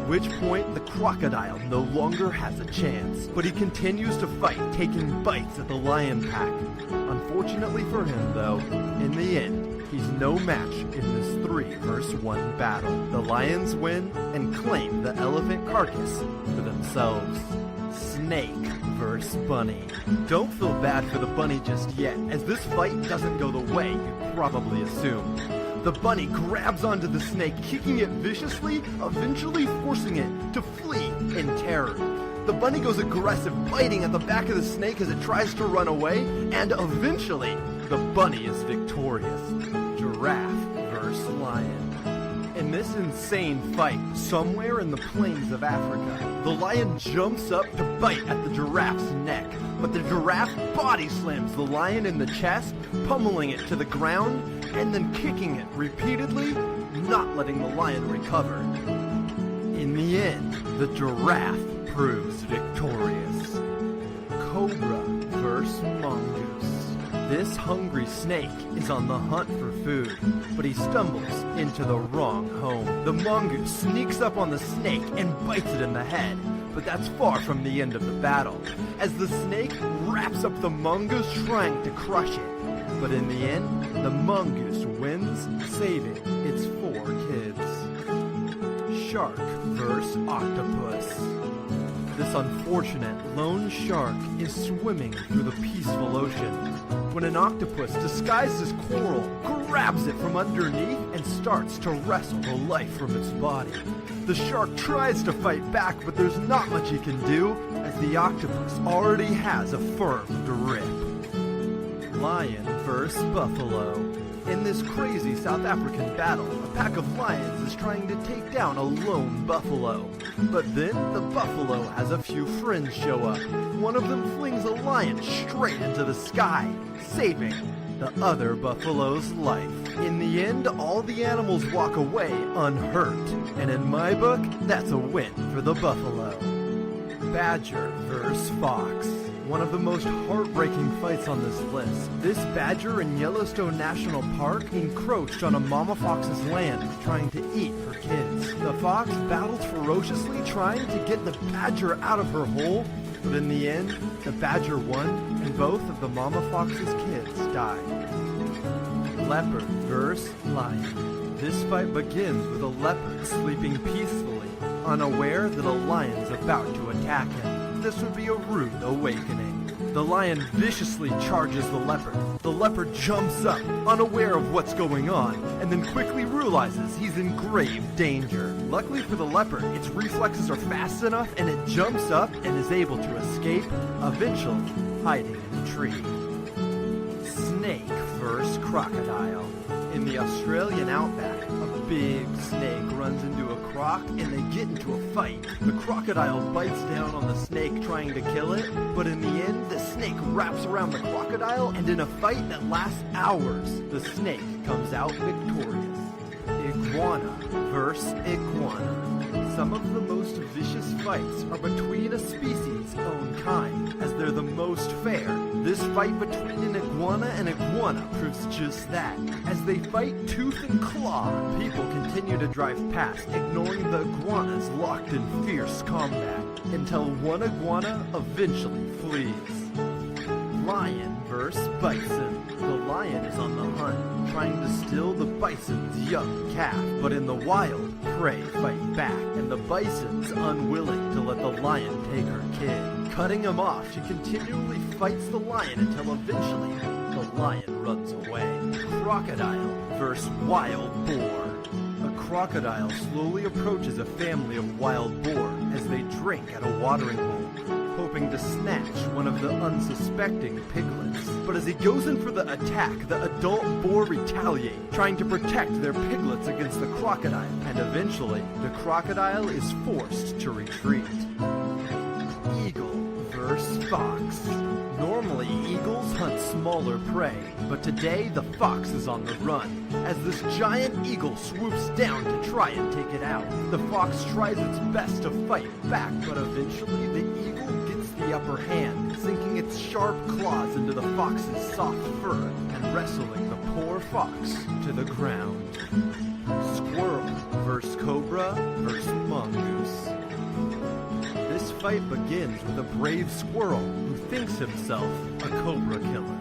which point the crocodile no longer has a chance. But he continues to fight, taking bites at the lion pack. Unfortunately for him, though, in the end, he's no match in this 3-versus-1 battle. The lions win and claim the elephant carcass for themselves. Snake vs. bunny. Don't feel bad for the bunny just yet, as this fight doesn't go the way you probably assumed. The bunny grabs onto the snake, kicking it viciously, eventually forcing it to flee in terror. The bunny goes aggressive, biting at the back of the snake as it tries to run away, and eventually, the bunny is victorious. Giraffe vs. lion. In this insane fight, somewhere in the plains of Africa, the lion jumps up to bite at the giraffe's neck, but the giraffe body slams the lion in the chest, pummeling it to the ground, and then kicking it repeatedly, not letting the lion recover. In the end, the giraffe proves victorious. Cobra vs. mongoose. This hungry snake is on the hunt for food, but he stumbles into the wrong home. The mongoose sneaks up on the snake and bites it in the head, but that's far from the end of the battle, as the snake wraps up the mongoose trying to crush it. But in the end, the mongoose wins, saving its 4 kids. Shark vs. octopus. This unfortunate lone shark is swimming through the peaceful ocean when an octopus disguised as coral grabs it from underneath and starts to wrestle the life from its body. The shark tries to fight back, but there's not much he can do, as the octopus already has a firm grip. Lion vs. buffalo. In this crazy South African battle, a pack of lions is trying to take down a lone buffalo. But then the buffalo has a few friends show up. One of them flings a lion straight into the sky, saving the other buffalo's life. In the end, all the animals walk away unhurt, and in my book, that's a win for the buffalo. Badger vs. fox. One of the most heartbreaking fights on this list. This badger in Yellowstone National Park encroached on a mama fox's land, trying to eat her kids. The fox battled ferociously, trying to get the badger out of her hole, but in the end, the badger won, and both of the mama fox's kids died. Leopard vs. lion. This fight begins with a leopard sleeping peacefully, unaware that a lion's about to attack him. This would be a rude awakening. The lion viciously charges the leopard. The leopard jumps up, unaware of what's going on, and then quickly realizes he's in grave danger. Luckily for the leopard, its reflexes are fast enough and it jumps up and is able to escape, eventually hiding in a tree. Snake vs. crocodile. In the Australian outback, a big snake runs into a croc and they get into a fight. The crocodile bites down on the snake trying to kill it, but in the end, the snake wraps around the crocodile, and in a fight that lasts hours, the snake comes out victorious. Iguana vs. iguana. Some of the most vicious fights are between a species' own kind, as they're the most fair. This fight between an iguana and iguana proves just that. As they fight tooth and claw, people continue to drive past, ignoring the iguanas locked in fierce combat, until one iguana eventually flees. Lion vs. bison. The lion is on the hunt, trying to steal the bison's young calf, but in the wild, prey fight back, and the bison's unwilling to let the lion take her kid. Cutting him off, she continually fights the lion until eventually the lion runs away. Crocodile vs. wild boar. A crocodile slowly approaches a family of wild boar as they drink at a watering hole, hoping to snatch one of the unsuspecting piglets. But as he goes in for the attack, the adult boar retaliate, trying to protect their piglets against the crocodile, and eventually, the crocodile is forced to retreat. Eagle vs. fox. Normally, eagles hunt smaller prey, but today the fox is on the run, as this giant eagle swoops down to try and take it out. The fox tries its best to fight back, but eventually the eagle gets the upper hand, sinking its sharp claws into the fox's soft fur and wrestling the poor fox to the ground. Squirrel vs. cobra vs. mongoose. fight begins with a brave squirrel who thinks himself a cobra killer.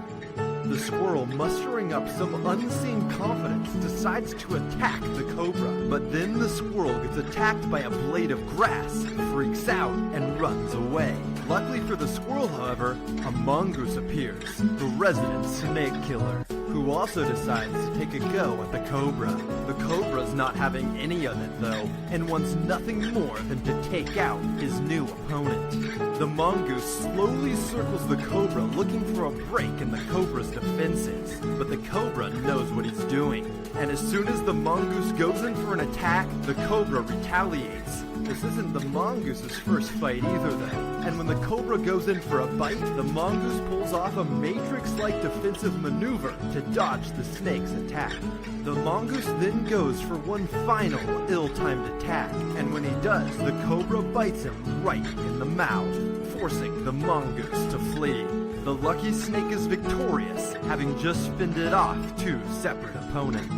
The squirrel, mustering up some unseen confidence, decides to attack the cobra. But then the squirrel gets attacked by a blade of grass, freaks out, and runs away. Luckily for the squirrel, however, a mongoose appears, the resident snake killer, who also decides to take a go at the cobra. The cobra's not having any of it though, and wants nothing more than to take out his new opponent. The mongoose slowly circles the cobra, looking for a break in the cobra's defenses, but the cobra knows what he's doing, and as soon as the mongoose goes in for an attack, the cobra retaliates. This isn't the mongoose's first fight either though, and when the cobra goes in for a bite, the mongoose pulls off a matrix-like defensive maneuver to dodge the snake's attack. The mongoose then goes for one final ill-timed attack, and when he does, the cobra bites him right in the mouth, forcing the mongoose to flee. The lucky snake is victorious, having just fended off two separate opponents.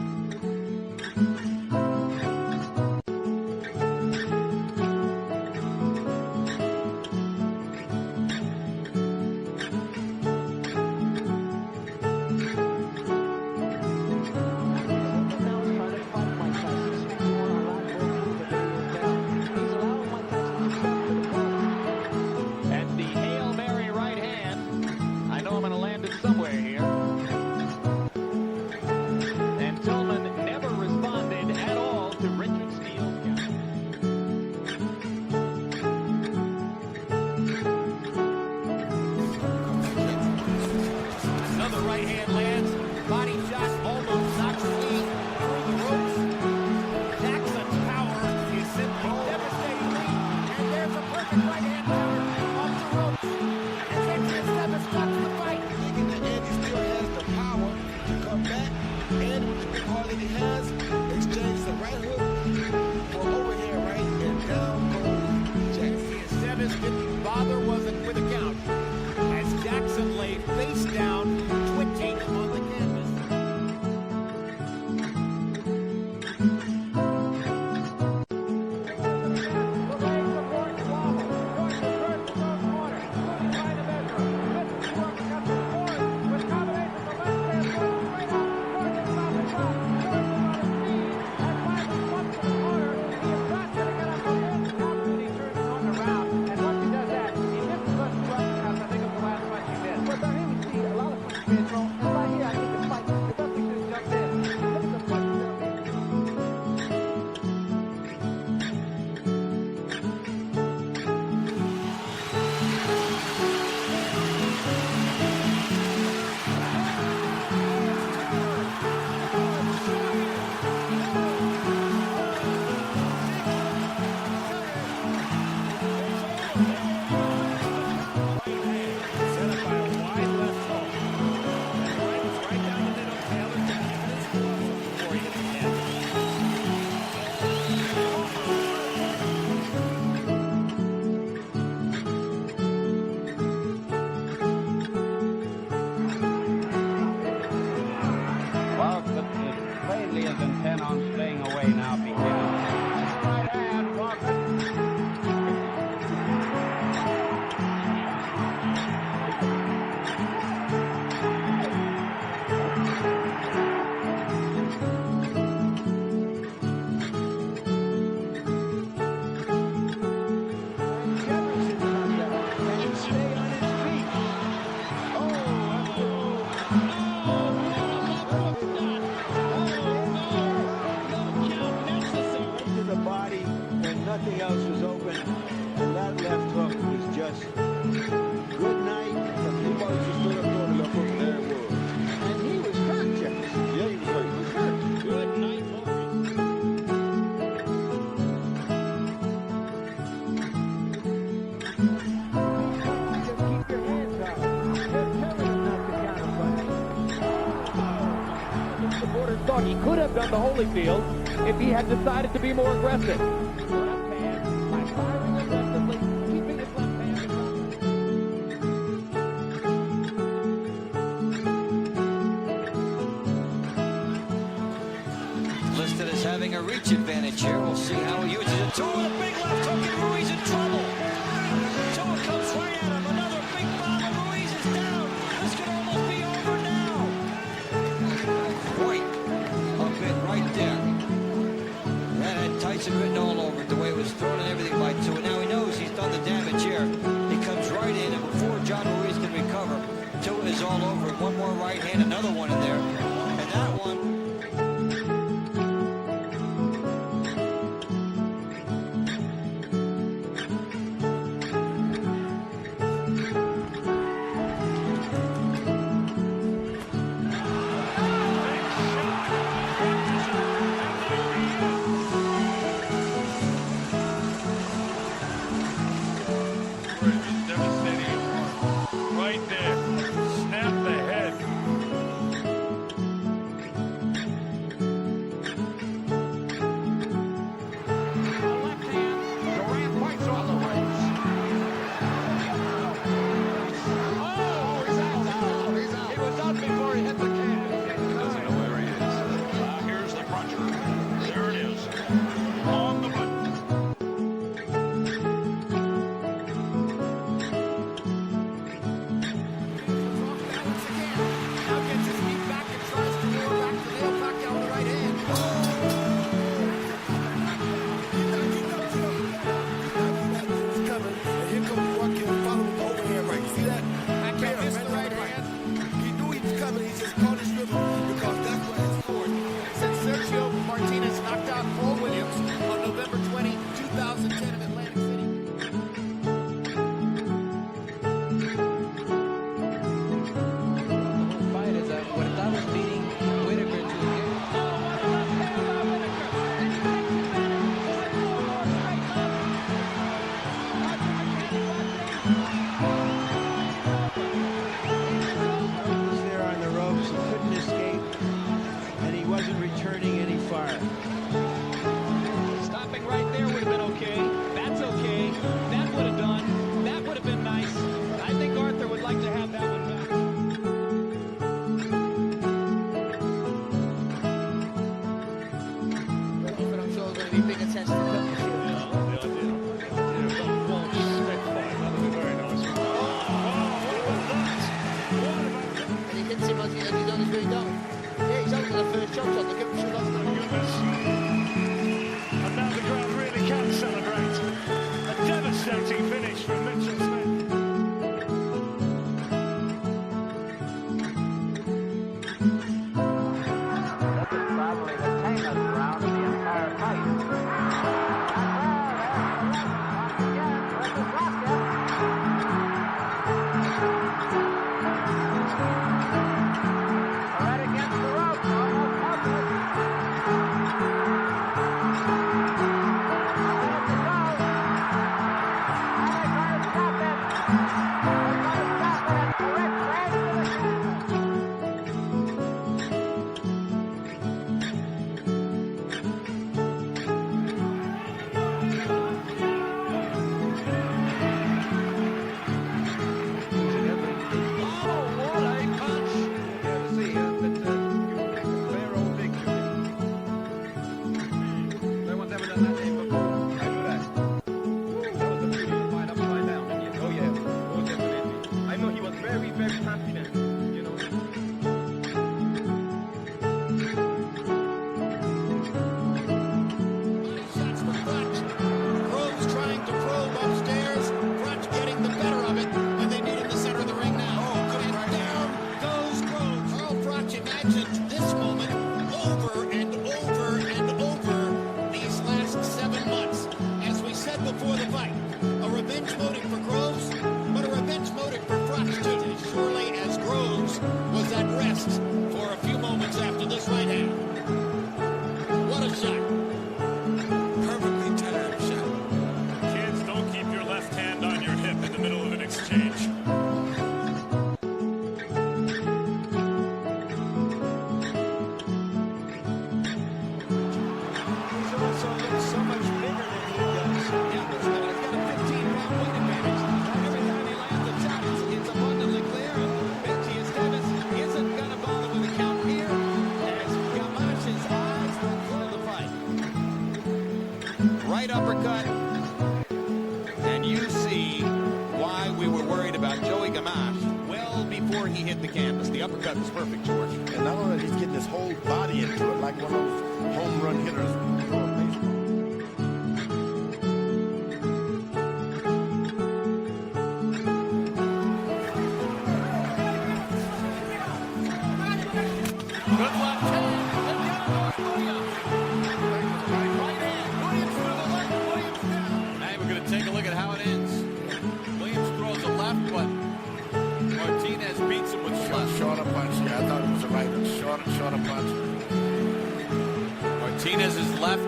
Nothing else was open, and that left hook was just good night. He was just stood up on the left hook, and there it was. And he was hurt, Jefferson. Yeah, he was hurt. He was hurt. Good night, Maurice. Just keep your hands out. They're telling him not to counterpunch. Mr. Borders thought he could have done the Holyfield if he had decided to be more aggressive. Listed as having a reach advantage here. We'll see how he uses it. Two with a big left hook, and Ruiz in trouble. points had written all over it, the way it was thrown and everything by Tua. Now he knows he's done the damage here. He comes right in, and before John Ruiz can recover, Tua is all over it. One more right hand, another one in there. And that one... Right there. Snap the head. Left hand, Durant fights on the ropes. Oh, he's out. He's out. He was out before he hit the can. He doesn't know where he is. Here's the cruncher. There it is. On the button. Martinez knocked out Paul Williams on November 20, 2010 in Atlantic City. The whole fight is Huerta was beating Whitaker to the game. was there on the ropes. He couldn't escape, and he wasn't returning any fire. Stopping right there would have been okay. That's okay. That would have done. That would have been nice. I think Arthur would like to have that one back. I'm sure going to be big attention to come this year. And he hits him as he's on his way down. Yeah, he's out for the first shot, so they'll give him shot off. And now the crowd really can celebrate. A devastating finish from Mitchell Smith. Probably the tamest round of the entire fight. Right against the rope, almost helpless. right uppercut, and you see why we were worried about Joey Gamache well before he hit the canvas. The uppercut was perfect, George. And not only that, he's getting his whole body into it like one of those home run hitters throw a baseball. on a punch. Martinez's left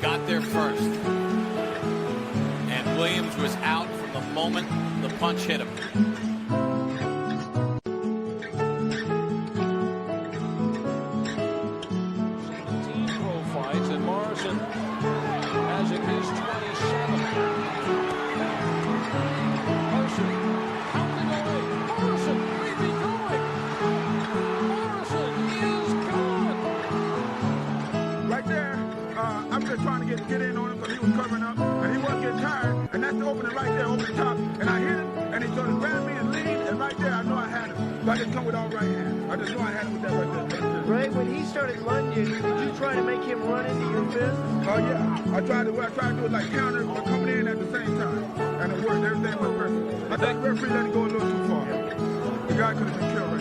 got there first. And Williams was out from the moment the punch hit him. Fights, and Morrison has it his 27th. Mercer pounding away. Morrison may be going. Morrison is gone. Right there, I'm just trying to get in on him because he was covering up, and he wasn't getting tired, and that's the opening right there, over the top, and I hit him, and he started grabbing me and lead, and right there, I know I had him. So I just come with all right hands. I just know I had him with that right there. Ray, when he started lunging, did you try to make him run into your fist? Oh, yeah. I tried to do it like counter, but coming in at the same time, and it worked. Everything went perfect. I think the referee let it go a little too far. The guy could have been killed right